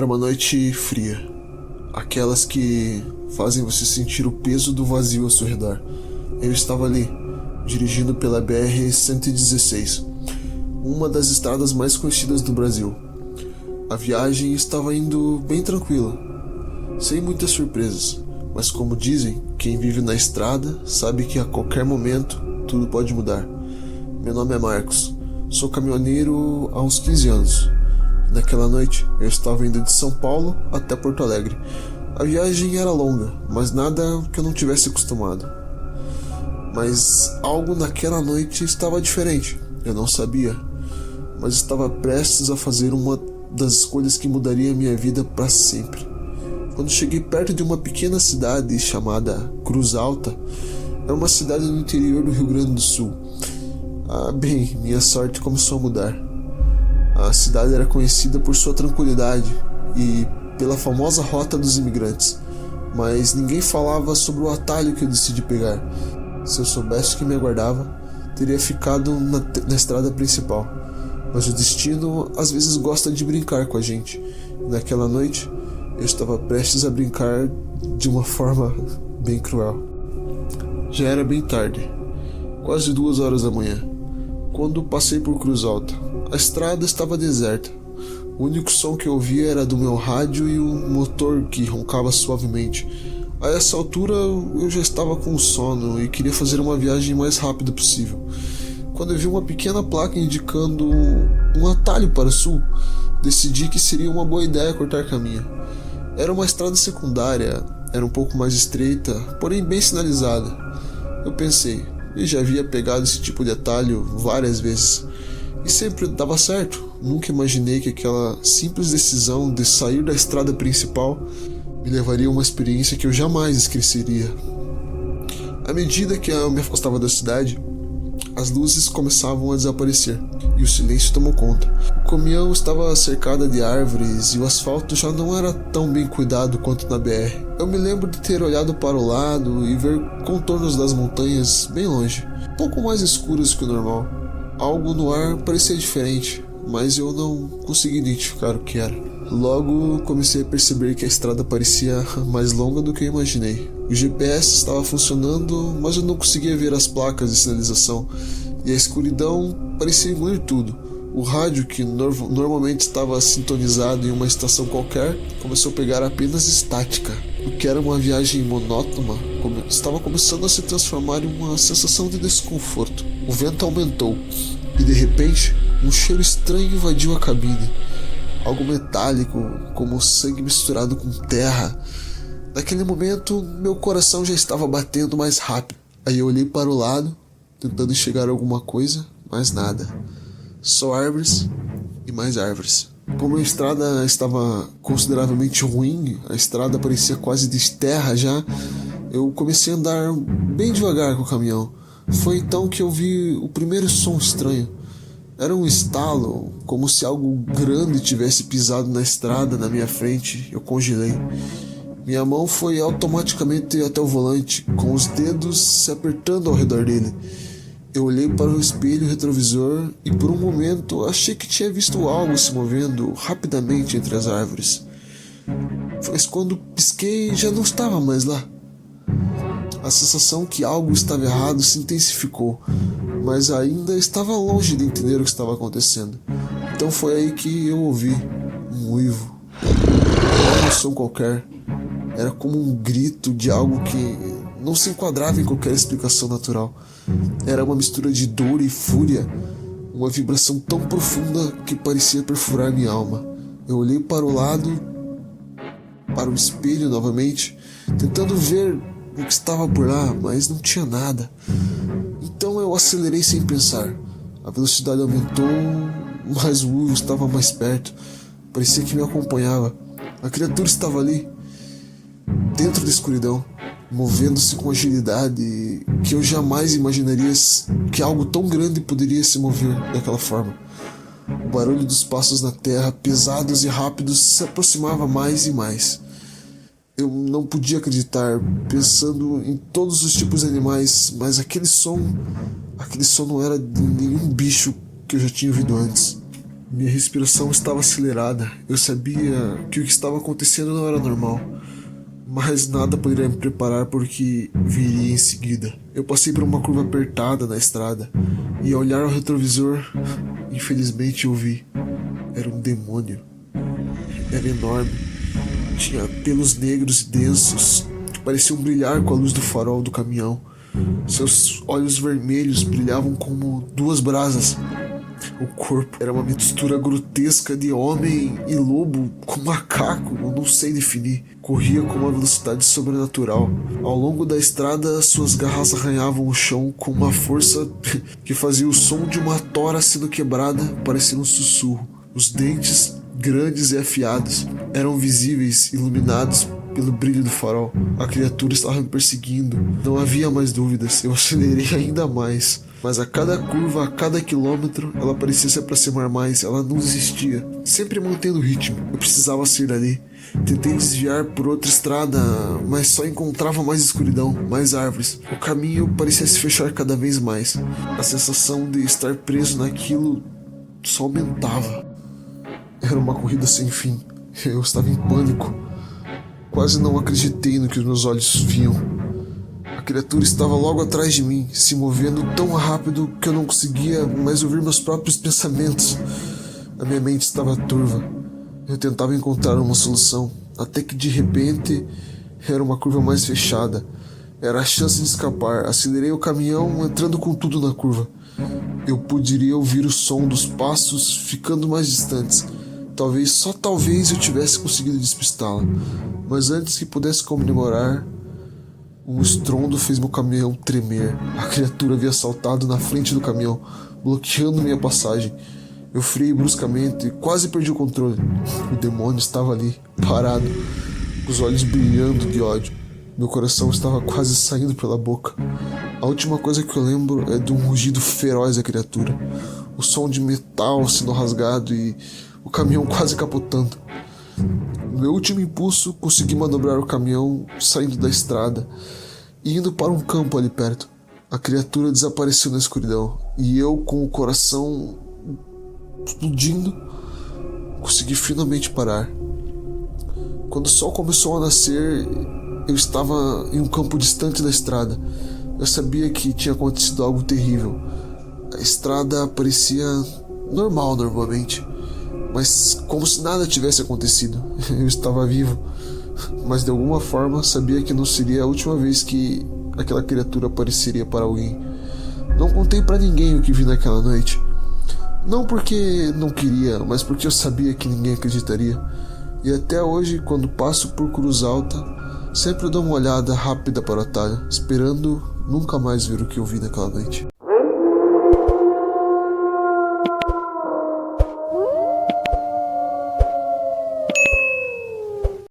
Era uma noite fria, aquelas que fazem você sentir o peso do vazio ao seu redor. Eu estava ali, dirigindo pela BR-116, uma das estradas mais conhecidas do Brasil. A viagem estava indo bem tranquila, sem muitas surpresas, mas como dizem, quem vive na estrada sabe que a qualquer momento tudo pode mudar. Meu nome é Marcos, sou caminhoneiro há uns 15 anos. Naquela noite, eu estava indo de São Paulo até Porto Alegre. A viagem era longa, mas nada que eu não tivesse acostumado. Mas algo naquela noite estava diferente. Eu não sabia, mas estava prestes a fazer uma das escolhas que mudaria minha vida para sempre. Quando cheguei perto de uma pequena cidade chamada Cruz Alta, é uma cidade no interior do Rio Grande do Sul. Minha sorte começou a mudar. A cidade era conhecida por sua tranquilidade e pela famosa rota dos imigrantes, mas ninguém falava sobre o atalho que eu decidi pegar. Se eu soubesse o que me aguardava, teria ficado na estrada principal. Mas o destino às vezes gosta de brincar com a gente. Naquela noite, eu estava prestes a brincar de uma forma bem cruel. Já era bem tarde, quase 2 horas da manhã, quando passei por Cruz Alta. A estrada estava deserta. O único som que eu ouvia era do meu rádio e o motor que roncava suavemente. A essa altura eu já estava com sono e queria fazer uma viagem mais rápida possível. Quando eu vi uma pequena placa indicando um atalho para o sul, decidi que seria uma boa ideia cortar caminho. Era uma estrada secundária, era um pouco mais estreita, porém bem sinalizada. Eu pensei, eu já havia pegado esse tipo de atalho várias vezes e sempre dava certo. Nunca imaginei que aquela simples decisão de sair da estrada principal me levaria a uma experiência que eu jamais esqueceria. À medida que eu me afastava da cidade, as luzes começavam a desaparecer e o silêncio tomou conta. O caminhão estava cercado de árvores e o asfalto já não era tão bem cuidado quanto na BR. Eu me lembro de ter olhado para o lado e ver contornos das montanhas bem longe, um pouco mais escuros que o normal. Algo no ar parecia diferente, mas eu não consegui identificar o que era. Logo comecei a perceber que a estrada parecia mais longa do que eu imaginei. O GPS estava funcionando, mas eu não conseguia ver as placas de sinalização e a escuridão parecia engolir tudo. O rádio, que normalmente estava sintonizado em uma estação qualquer, começou a pegar apenas estática. O que era uma viagem monótona estava começando a se transformar em uma sensação de desconforto. O vento aumentou e de repente um cheiro estranho invadiu a cabine. Algo metálico, como sangue misturado com terra. Naquele momento, meu coração já estava batendo mais rápido. Aí eu olhei para o lado, tentando enxergar alguma coisa, mas nada. Só árvores e mais árvores. Como a estrada estava consideravelmente ruim, a estrada parecia quase de terra já, eu comecei a andar bem devagar com o caminhão. Foi então que eu vi o primeiro som estranho. Era um estalo, como se algo grande tivesse pisado na estrada na minha frente. Eu congelei. Minha mão foi automaticamente até o volante, com os dedos se apertando ao redor dele. Eu olhei para o espelho retrovisor e por um momento achei que tinha visto algo se movendo rapidamente entre as árvores. Mas quando pisquei já não estava mais lá. A sensação que algo estava errado se intensificou, mas ainda estava longe de entender o que estava acontecendo. Então foi aí que eu ouvi um uivo. Não era um som qualquer, era como um grito de algo que não se enquadrava em qualquer explicação natural. Era uma mistura de dor e fúria, uma vibração tão profunda que parecia perfurar minha alma. Eu olhei para o lado, para o espelho novamente, tentando ver o que estava por lá, mas não tinha nada. Então eu acelerei sem pensar. A velocidade aumentou, mas o uivo estava mais perto. Parecia que me acompanhava. A criatura estava ali, dentro da escuridão, movendo-se com agilidade que eu jamais imaginaria que algo tão grande poderia se mover daquela forma. O barulho dos passos na terra, pesados e rápidos, se aproximava mais e mais. Eu não podia acreditar, pensando em todos os tipos de animais, mas aquele som não era de nenhum bicho que eu já tinha ouvido antes. Minha respiração estava acelerada. Eu sabia que o que estava acontecendo não era normal, mas nada poderia me preparar por que viria em seguida. Eu passei por uma curva apertada na estrada e, ao olhar ao retrovisor, infelizmente eu vi. Era um demônio. Era enorme. Tinha pelos negros e densos que pareciam brilhar com a luz do farol do caminhão. Seus olhos vermelhos brilhavam como duas brasas. O corpo era uma mistura grotesca de homem e lobo com macaco, eu não sei definir. Corria com uma velocidade sobrenatural. Ao longo da estrada, suas garras arranhavam o chão com uma força que fazia o som de uma tora sendo quebrada parecer um sussurro. Os dentes, grandes e afiados, eram visíveis, iluminados pelo brilho do farol. A criatura estava me perseguindo. Não havia mais dúvidas. Eu acelerei ainda mais. Mas a cada curva, a cada quilômetro, ela parecia se aproximar mais. Ela não desistia, sempre mantendo o ritmo. Eu precisava sair dali. Tentei desviar por outra estrada, mas só encontrava mais escuridão, mais árvores. O caminho parecia se fechar cada vez mais. A sensação de estar preso naquilo só aumentava. Era uma corrida sem fim. Eu estava em pânico. Quase não acreditei no que os meus olhos viam. A criatura estava logo atrás de mim, se movendo tão rápido que eu não conseguia mais ouvir meus próprios pensamentos. A minha mente estava turva. Eu tentava encontrar uma solução, até que de repente era uma curva mais fechada. Era a chance de escapar. Acelerei o caminhão, entrando com tudo na curva. Eu poderia ouvir o som dos passos ficando mais distantes. Talvez, só talvez eu tivesse conseguido despistá-la. Mas antes que pudesse comemorar, um estrondo fez meu caminhão tremer. A criatura havia saltado na frente do caminhão, bloqueando minha passagem. Eu freiei bruscamente e quase perdi o controle. O demônio estava ali, parado, com os olhos brilhando de ódio. Meu coração estava quase saindo pela boca. A última coisa que eu lembro é de um rugido feroz da criatura. O som de metal sendo rasgado e o caminhão quase capotando. No meu último impulso, consegui manobrar o caminhão saindo da estrada e indo para um campo ali perto. A criatura desapareceu na escuridão e eu, com o coração explodindo, consegui finalmente parar. Quando o sol começou a nascer, eu estava em um campo distante da estrada. Eu sabia que tinha acontecido algo terrível. A estrada parecia normal normalmente, mas como se nada tivesse acontecido. Eu estava vivo, mas de alguma forma sabia que não seria a última vez que aquela criatura apareceria para alguém. Não contei para ninguém o que vi naquela noite. Não porque não queria, mas porque eu sabia que ninguém acreditaria. E até hoje, quando passo por Cruz Alta, sempre dou uma olhada rápida para o atalho, esperando nunca mais ver o que eu vi naquela noite.